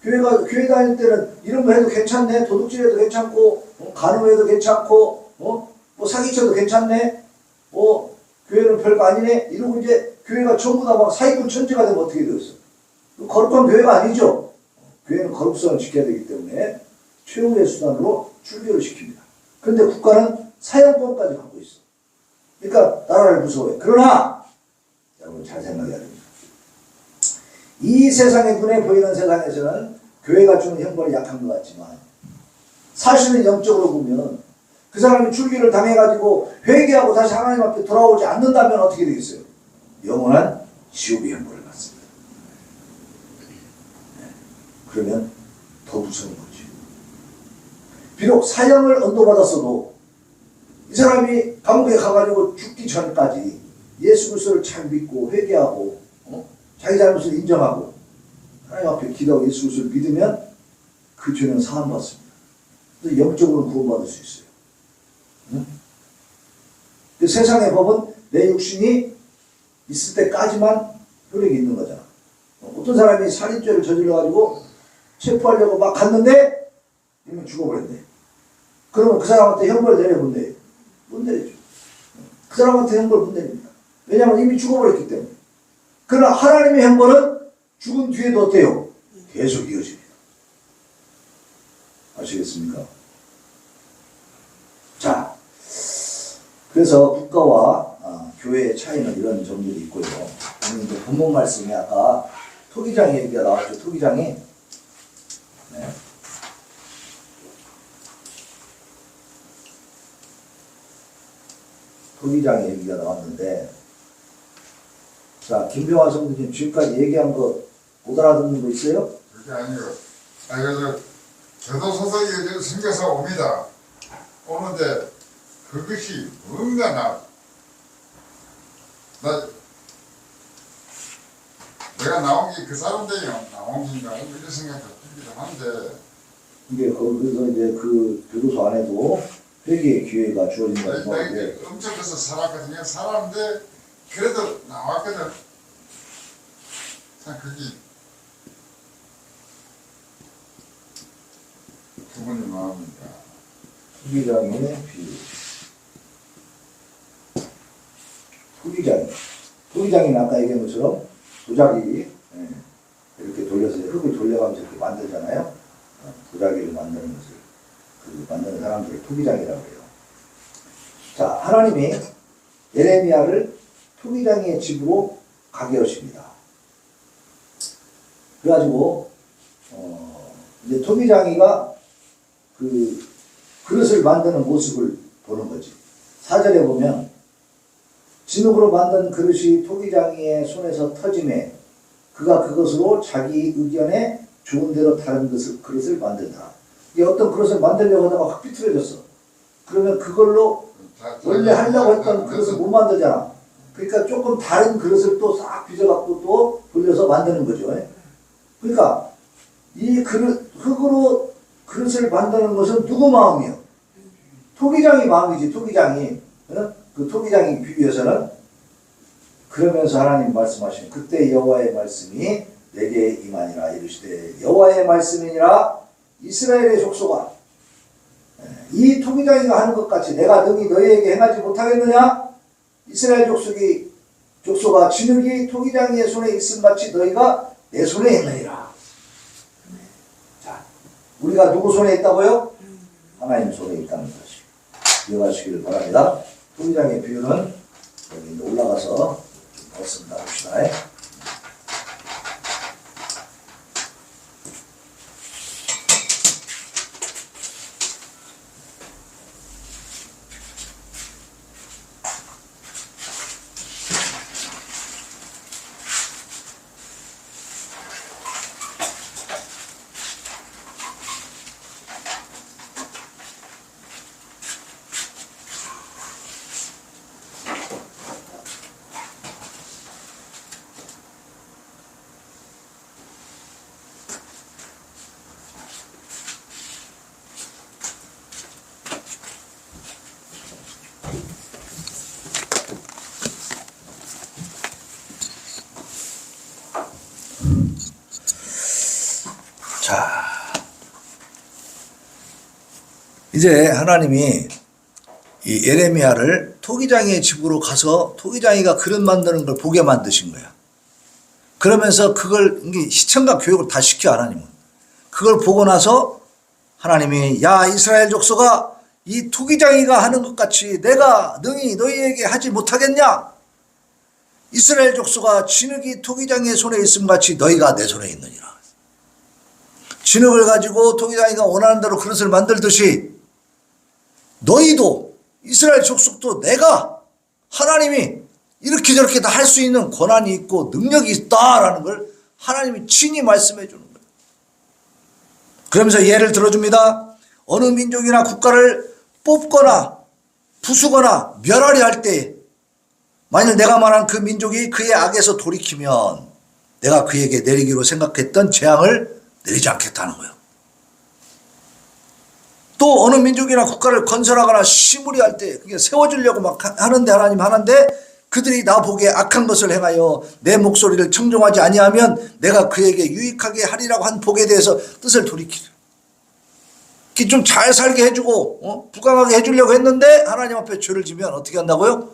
교회 다닐 때는 이런 거 해도 괜찮네. 도둑질해도 괜찮고, 간음해도 괜찮고, 뭐 사기쳐도 괜찮네. 교회는 별거 아니네. 이러고 이제 교회가 전부 다 막 사기꾼 천지가 되면 어떻게 되겠어? 거룩한 교회가 아니죠. 교회는 거룩성을 지켜야 되기 때문에 최후의 수단으로 출교를 시킵니다. 그런데 국가는 사형권까지 갖고 있어. 그러니까 나라를 무서워해. 그러나 여러분 잘 생각해야 됩니다. 이 세상의 눈에 보이는 세상에서는 교회가 주는 형벌이 약한 것 같지만 사실은 영적으로 보면 그 사람이 출교를 당해가지고 회개하고 다시 하나님 앞에 돌아오지 않는다면 어떻게 되겠어요? 영원한 지옥의 형벌을 받습니다. 그러면 더 무서운 거지. 비록 사형을 언도받았어도 이 사람이 감옥에 가가지고 죽기 전까지 예수 그리스도를 잘 믿고 회개하고 자기 잘못을 인정하고 하나님 앞에 기도하고 예수 그리스도를 믿으면 그 죄는 사함받습니다. 그래서 영적으로 구원받을 수 있어요. 그 세상의 법은 내 육신이 있을 때까지만 효력이 있는 거잖아. 어떤 사람이 살인죄를 저질러가지고 체포하려고 막 갔는데 이미 죽어버렸네. 그러면 그 사람한테 형벌을 내려본대. 못 내리죠. 그 사람한테 형벌을 못 내립니다. 왜냐하면 이미 죽어버렸기 때문에. 그러나 하나님의 형벌은 죽은 뒤에도 어때요? 계속 이어집니다. 아시겠습니까? 자, 그래서 국가와 교회의 차이는 이런 점들이 있고요. 이제 본문 말씀에 아까 토기장 얘기가 나왔죠. 토기장이 네. 토기장 얘기가 나왔는데, 자, 김병화 성도님 지금까지 얘기한 거 못 알아듣는 거 있어요? 그게 아니고, 그래서 저도 소속이 생겨서 옵니다. 오는데 그것이 뭔가 내가 나온 게 그 사람들이 나온 건가 이런 생각이 들기도 한데. 이게 거기서 이제 그 교도소 안에도 회개의 기회가 주어진다고 하는데 엄청 커서 살았거든요. 살았는데 그래도 나왔거든. 참 그게 그분의 마음이니까. 토기장의 비유. 토기장이는 아까 얘기한 것처럼 도자기 이렇게 돌려서 흙을 돌려가면서 이렇게 만들잖아요. 도자기를 만드는 것을 그 만드는 사람들을 토기장이라고 해요. 자, 하나님이 예레미야를 토기장이의 집으로 가게 하십니다. 그래가지고 이제 토기장이가 그 그릇을 만드는 모습을 보는 거지. 4절에 보면 진흙으로 만든 그릇이 토기장이의 손에서 터짐에 그가 그것으로 자기 의견에 좋은 대로 다른 그릇을 만들더라. 이게 어떤 그릇을 만들려고 하다가 확 비틀어졌어. 그러면 그걸로 원래 하려고 했던 그릇을 못 만들잖아. 그러니까 조금 다른 그릇을 또 싹 빚어갖고 또 돌려서 만드는 거죠. 그러니까 이 흙으로 그릇을 만드는 것은 누구 마음이요? 토기장이 마음이지. 토기장이. 그 토기장이 비유해서는 그러면서 하나님 말씀하시는 그때 여호와의 말씀이 내게 임하니라 이르시되 여호와의 말씀이니라 이스라엘의 족속아 이 토기장이가 하는 것 같이 내가 능히 너희에게 행하지 못하겠느냐? 이스라엘 족속아 진흙이 토기장이의 손에 있음 같이 너희가 내 손에 있느니라. 자, 우리가 누구 손에 있다고요? 하나님 손에 있다는 것이 기억하시기를 바랍니다. 토기장의 비유는 여기 올라가서 좀 말씀 나눕시다. 자, 이제 하나님이 이 예레미야를 토기장이의 집으로 가서 토기장이가 그릇 만드는 걸 보게 만드신 거야. 그러면서 그걸 시청각 교육을 다 시켜 하나님은. 그걸 보고 나서 하나님이 야 이스라엘 족속아 이 토기장이가 하는 것 같이 내가 능히 너희에게 하지 못하겠냐? 이스라엘 족속아 진흙이 토기장이의 손에 있음 같이 너희가 내 손에 있느니라. 진흙을 가지고 토기장이가 원하는 대로 그릇을 만들듯이 너희도 이스라엘 족속도 내가 하나님이 이렇게 저렇게 다 할 수 있는 권한이 있고 능력이 있다라는 걸 하나님이 친히 말씀해 주는 거예요. 그러면서 예를 들어줍니다. 어느 민족이나 국가를 뽑거나 부수거나 멸하려 할 때 만일 내가 말한 그 민족이 그의 악에서 돌이키면 내가 그에게 내리기로 생각했던 재앙을 내리지 않겠다는 거예요. 또 어느 민족이나 국가를 건설하거나 심으려 할 때 그게 세워주려고 막 하는데 하나님 하는데 그들이 나보기에 악한 것을 행하여 내 목소리를 청종하지 아니하면 내가 그에게 유익하게 하리라고 한 복에 대해서 뜻을 돌이키라. 좀 잘 살게 해주고 부강하게 해주려고 했는데 하나님 앞에 죄를 지면 어떻게 한다고요?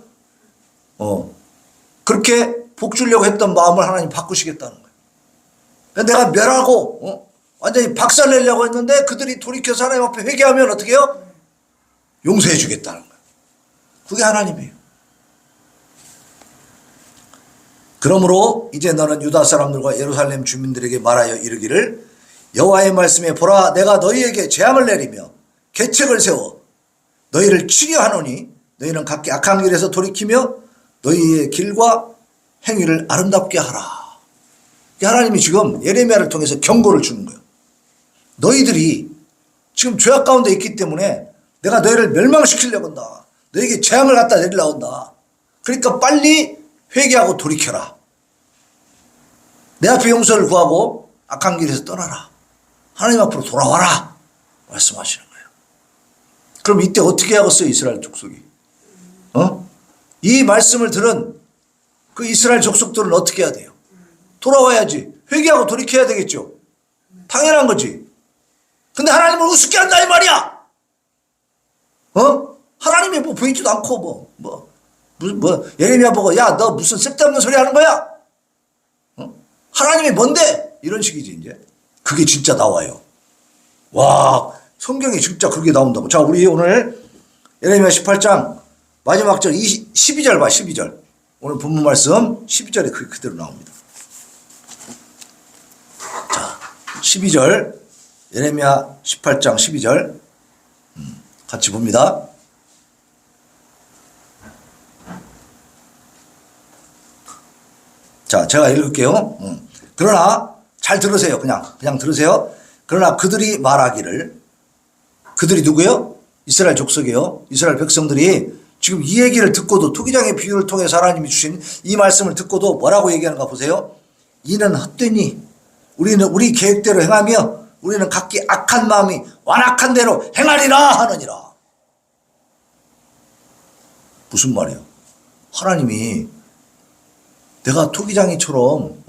그렇게 복 주려고 했던 마음을 하나님 바꾸시겠다는 거예요. 내가 멸하고 완전히 박살내려고 했는데 그들이 돌이켜서 하나님 앞에 회개하면 어떻게 해요? 용서해 주겠다는 거예요. 그게 하나님이에요. 그러므로 이제 너는 유다 사람들과 예루살렘 주민들에게 말하여 이르기를 여호와의 말씀에 보라 내가 너희에게 재앙을 내리며 계책을 세워 너희를 치려 하노니 너희는 각기 악한 길에서 돌이키며 너희의 길과 행위를 아름답게 하라. 하나님이 지금 예레미야를 통해서 경고를 주는 거예요. 너희들이 지금 죄악 가운데 있기 때문에 내가 너희를 멸망시키려고 한다. 너희에게 재앙을 갖다 내리려고 한다. 그러니까 빨리 회개하고 돌이켜라. 내 앞에 용서를 구하고 악한 길에서 떠나라. 하나님 앞으로 돌아와라. 말씀하시는 거예요. 그럼 이때 어떻게 하겠어요? 이스라엘 족속이. 이 말씀을 들은 그 이스라엘 족속들은 어떻게 해야 돼요? 돌아와야지. 회개하고 돌이켜야 되겠죠. 당연한 거지. 근데 하나님을 우습게 한다 이 말이야. 하나님이 뭐 보이지도 않고 예레미야 보고 야 너 무슨 쓸데없는 소리 하는 거야? 하나님이 뭔데? 이런 식이지 이제. 그게 진짜 나와요. 와, 성경에 진짜 그게 나온다고. 자, 우리 오늘 예레미야 18장 마지막 절 12절 봐. 12절. 오늘 본문 말씀 12절에 그대로 나옵니다. 자, 12절 예레미야 18장 12절 같이 봅니다. 자, 제가 읽을게요. 그러나 잘 들으세요. 그냥 들으세요. 그러나 그들이 말하기를, 그들이 누구요? 이스라엘 족속이요. 이스라엘 백성들이 지금 이 얘기를 듣고도, 토기장의 비유를 통해서 하나님이 주신 이 말씀을 듣고도 뭐라고 얘기하는가 보세요. 이는 헛되니 우리는 우리 계획대로 행하며 우리는 각기 악한 마음이 완악한 대로 행하리라 하느니라. 무슨 말이에요? 하나님이 내가 토기장이처럼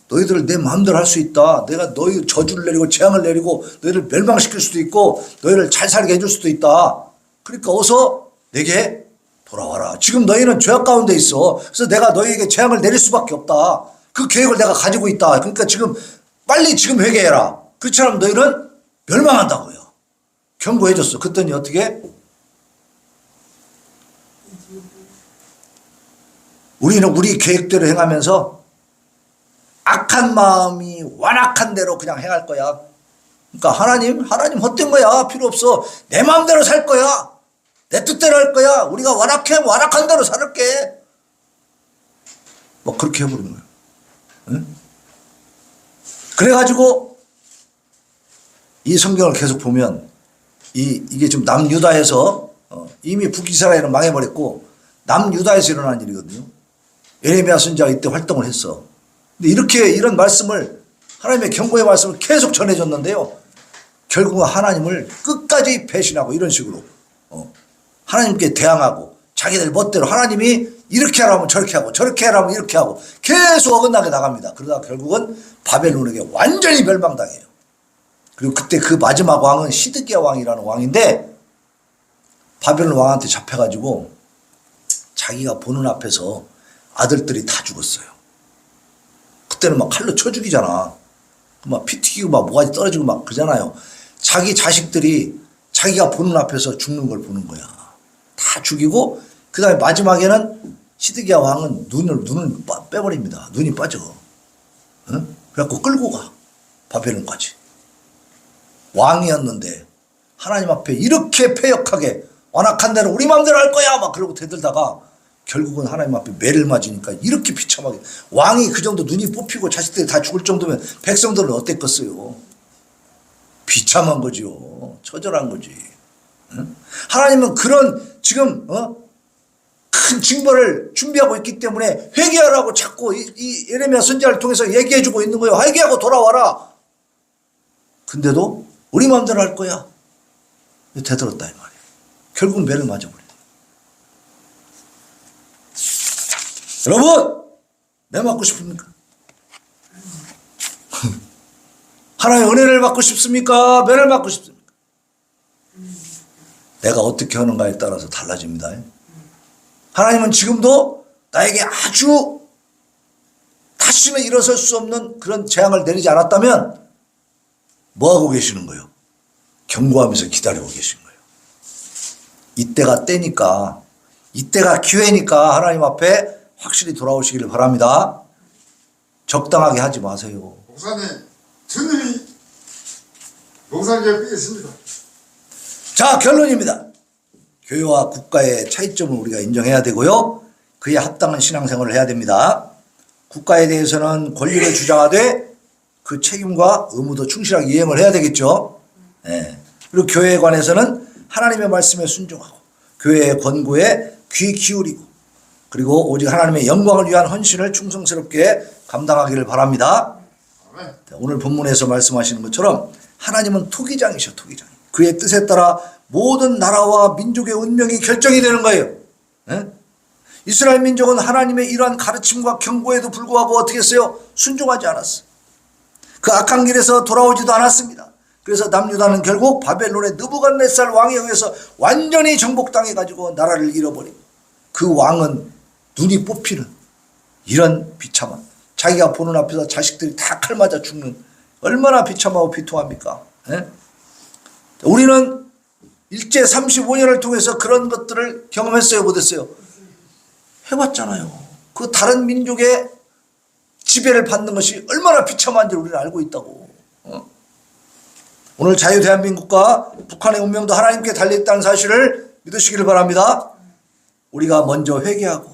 너희들을 내 마음대로 할 수 있다. 내가 너희 저주를 내리고 재앙을 내리고 너희를 멸망시킬 수도 있고 너희를 잘 살게 해줄 수도 있다. 그러니까 어서 내게 돌아와라. 지금 너희는 죄악 가운데 있어. 그래서 내가 너희에게 재앙을 내릴 수밖에 없다. 그 계획을 내가 가지고 있다. 그러니까 지금 빨리 지금 회개해라. 그렇지 않으면 너희는 멸망한다고요. 경고해줬어. 그랬더니 어떻게? 우리는 우리 계획대로 행하면서 악한 마음이 완악한 대로 그냥 행할 거야. 그러니까 하나님 헛된 거야. 필요 없어. 내 마음대로 살 거야. 내 뜻대로 할 거야. 우리가 완악한 대로 살을게. 뭐 그렇게 해버린 거야. 응? 그래가지고 이 성경을 계속 보면 이게 지금 남유다에서 이미 북이스라엘은 망해버렸고 남유다에서 일어난 일이거든요. 예레미야 선지자가 이때 활동을 했어. 근데 이런 말씀을 하나님의 경고의 말씀을 계속 전해줬는데요. 결국은 하나님을 끝까지 배신하고 이런 식으로 하나님께 대항하고 자기들 멋대로 하나님이 이렇게 하라면 저렇게 하고 저렇게 하라면 이렇게 하고 계속 어긋나게 나갑니다. 그러다 결국은 바벨론에게 완전히 멸망당해요. 그리고 그때 그 마지막 왕은 시드기야 왕이라는 왕인데 바벨론 왕한테 잡혀가지고 자기가 보는 앞에서 아들들이 다 죽었어요. 그때는 막 칼로 쳐 죽이잖아. 막 피 튀기고 막 모가지 떨어지고 막 그러잖아요. 자기 자식들이 자기가 보는 앞에서 죽는 걸 보는 거야. 다 죽이고 그 다음에 마지막에는 시드기야 왕은 눈을 빼버립니다. 눈이 빠져. 응? 그래갖고 끌고 가. 바벨론까지. 왕이었는데 하나님 앞에 이렇게 패역하게 완악한 대로 우리 마음대로 할 거야 막 그러고 대들다가 결국은 하나님 앞에 매를 맞으니까 이렇게 비참하게 왕이 그 정도 눈이 뽑히고 자식들이 다 죽을 정도면 백성들은 어땠겠어요? 비참한 거지요. 처절한 거지. 응? 하나님은 그런 지금 큰 징벌을 준비하고 있기 때문에 회개하라고 자꾸 이 예레미야 선지자를 통해서 얘기해주고 있는 거예요. 회개하고 돌아와라. 근데도 우리 마음대로 할 거야. 되들었다 이 말이에요. 결국은 매를 맞아버려. 여러분, 매 맞고 싶습니까? 하나의 은혜를 받고 싶습니까? 매를 받고 싶습니까? 내가 어떻게 하는가에 따라서 달라집니다. 하나님은 지금도 나에게 아주 다시는 일어설 수 없는 그런 재앙을 내리지 않았다면 뭐하고 계시는 거예요? 경고하면서 기다리고 계신 거예요. 이때가 때니까, 이때가 기회니까 하나님 앞에 확실히 돌아오시기를 바랍니다. 적당하게 하지 마세요. 목사님, 주님이 목사님 옆에 있습니다. 자, 결론입니다. 교회와 국가의 차이점을 우리가 인정해야 되고요. 그에 합당한 신앙생활을 해야 됩니다. 국가에 대해서는 권리를 주장하되 그 책임과 의무도 충실하게 이행을 해야 되겠죠. 네. 그리고 교회에 관해서는 하나님의 말씀에 순종하고 교회의 권고에 귀 기울이고 그리고 오직 하나님의 영광을 위한 헌신을 충성스럽게 감당하기를 바랍니다. 아멘. 오늘 본문에서 말씀하시는 것처럼 하나님은 토기장이셔. 토기장. 그의 뜻에 따라 모든 나라와 민족의 운명이 결정이 되는 거예요. 네? 이스라엘 민족은 하나님의 이러한 가르침과 경고에도 불구하고 어떻게 했어요? 순종하지 않았어요. 그 악한 길에서 돌아오지도 않았습니다. 그래서 남유다는 결국 바벨론의 느부갓네살 왕에 의해서 완전히 정복당해가지고 나라를 잃어버리고, 그 왕은 눈이 뽑히는 이런 비참한, 자기가 보는 앞에서 자식들이 다 칼 맞아 죽는, 얼마나 비참하고 비통합니까? 예? 우리는 일제 35년을 통해서 그런 것들을 경험했어요, 못했어요? 해봤잖아요. 그 다른 민족의 지배를 받는 것이 얼마나 비참한지 우리는 알고 있다고. 오늘 자유대한민국과 북한의 운명도 하나님께 달려있다는 사실을 믿으시기를 바랍니다. 우리가 먼저 회개하고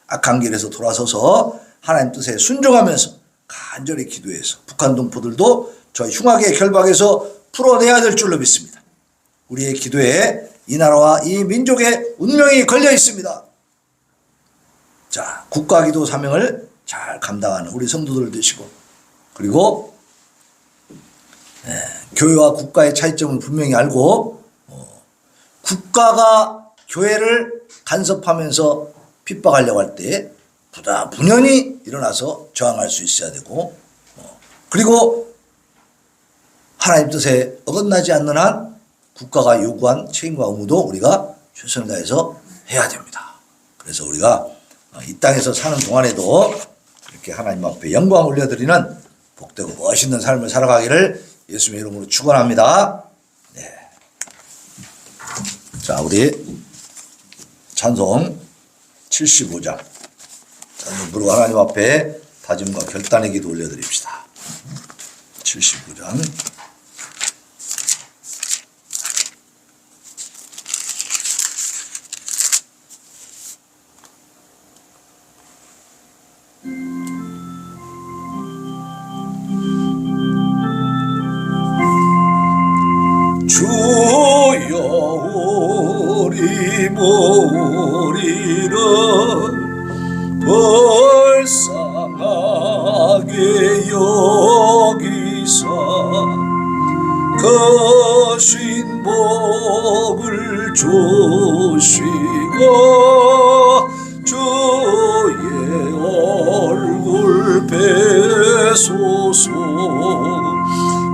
악한 길에서 돌아서서 하나님 뜻에 순종하면서 간절히 기도해서 북한 동포들도 저 흉악의 결박에서 풀어내야 될 줄로 믿습니다. 우리의 기도에 이 나라와 이 민족의 운명이 걸려 있습니다. 자, 국가기도 사명을 잘 감당하는 우리 성도들 되시고, 그리고 교회와 국가의 차이점을 분명히 알고, 국가가 교회를 간섭하면서 핍박하려고 할 때 분연히 일어나서 저항할 수 있어야 되고, 그리고 하나님 뜻에 어긋나지 않는 한 국가가 요구한 책임과 의무도 우리가 최선을 다해서 해야 됩니다. 그래서 우리가 이 땅에서 사는 동안에도 이렇게 하나님 앞에 영광 올려드리는 복되고 멋있는 삶을 살아가기를 예수님의 이름으로 축원합니다. 네. 자, 우리 찬송 75장 찬송 부르고 하나님 앞에 다짐과 결단의 기도 올려드립시다. 79장. 주여 우리 머리를 불쌍하게 여기사 거신 복을 주시고 주의 얼굴 배소서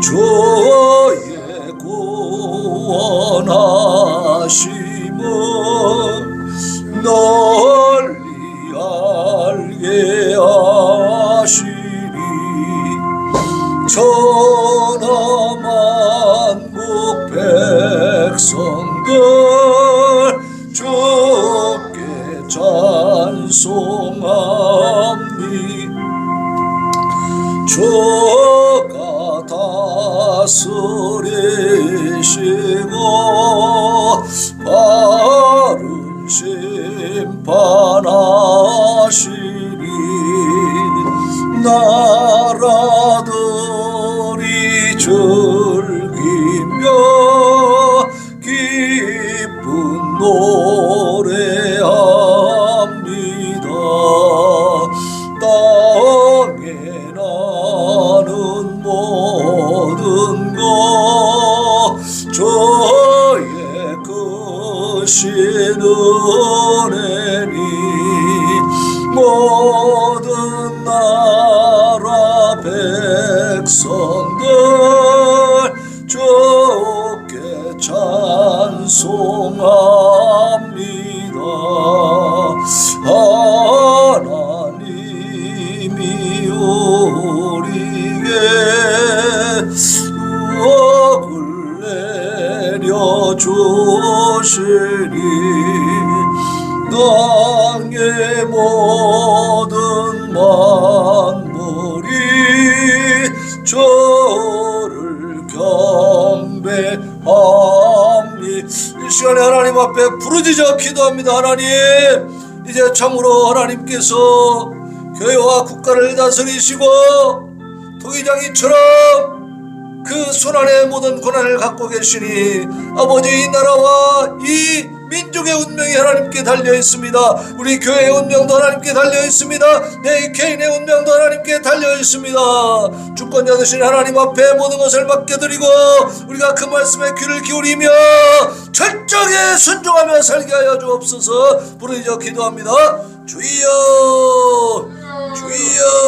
주의 구원하심을 널리 알게 하시니 천하만국 백성들 주께 찬송합니 주가 다스리시고 바른 심판하시니 나라들이 즐기며 기쁜 노래합니다. 땅에 나는 모든 것 주의 크신 은혜니 모든 나라 백성들 주께 찬송합니다. 하나님이 우리에게 의복을 내려주시니 땅의 모든 만물이 저를 경배합니. 이 시간에 하나님 앞에 부르짖어 기도합니다. 하나님, 이제 참으로 하나님께서 교회와 국가를 다스리시고 토기장이처럼 그 손안에 모든 권한을 갖고 계시니 아버지, 이 나라와 이 민족의 운명이 하나님께 달려 있습니다. 우리 교회의 운명도 하나님께 달려 있습니다. 내 개인의 운명도 하나님께 달려 있습니다. 주권자 되신 하나님 앞에 모든 것을 맡겨드리고 우리가 그 말씀에 귀를 기울이며 철저하게 순종하며 살게 하여 주옵소서. 부르짖어 기도합니다. 주여 주여